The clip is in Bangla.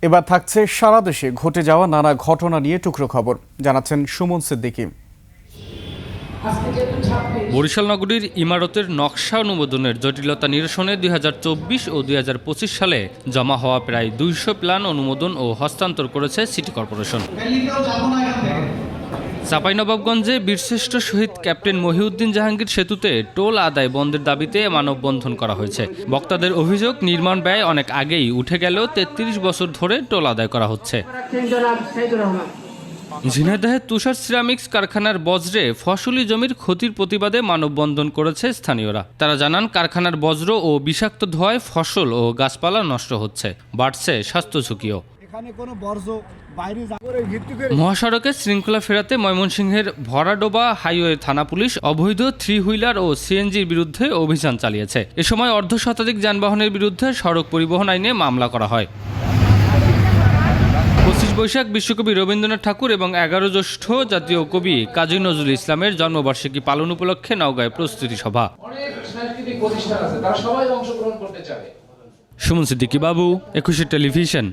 এবার থাকছে সারা দেশে ঘটে যাওয়া নানা ঘটনা নিয়ে টুকরো খবর, জানাচ্ছেন সুমন সিদ্দিকী। বরিশাল নগরীর ইমারতের নকশা অনুমোদনের জটিলতা নিরসনে ২০২৪ ও ২০২৫ সালে জমা হওয়া প্রায় ২০০ প্ল্যান অনুমোদন ও হস্তান্তর করেছে সিটি কর্পোরেশন। চাঁপাইনবাবগঞ্জে বীরশ্রেষ্ঠ শহীদ ক্যাপ্টেন মহিউদ্দিন জাহাঙ্গীর সেতুতে টোল আদায় বন্ধের দাবিতে মানববন্ধন করা হয়েছে। বক্তাদের অভিযোগ, নির্মাণ ব্যয় অনেক আগেই উঠে গেলেও ৩৩ বছর ধরে টোল আদায় করা হচ্ছে। ঝিনাইদহে তুষার সিরামিক্স কারখানার বজ্রে ফসলি জমির ক্ষতির প্রতিবাদে মানববন্ধন করেছে স্থানীয়রা। তারা জানান, কারখানার বজ্র ও বিষাক্ত ধোঁয়ায় ফসল ও গাছপালা নষ্ট হচ্ছে, বাড়ছে স্বাস্থ্য ঝুঁকিও। মহাসড়কে শৃঙ্খলা ফেরাতে ময়মনসিংহের ভরাডোবা হাইওয়ে থানা পুলিশ অবৈধ 3 হুইলার ও সিএনজির বিরুদ্ধে অভিযান চালিয়েছে। এ সময় অর্ধশতাধিক যানবাহনের বিরুদ্ধে সড়ক পরিবহন আইনে মামলা করা হয়। 25 বৈশাখ বিশ্বকবি রবীন্দ্রনাথ ঠাকুর এবং 11 জ্যৈষ্ঠ জাতীয় কবি কাজী নজরুল ইসলামের জন্মবার্ষিকী পালন উপলক্ষে নওগাঁয় প্রস্তুতি সভা। সুমন সিদ্দিকী বাবু, 21 টেলিভিশন।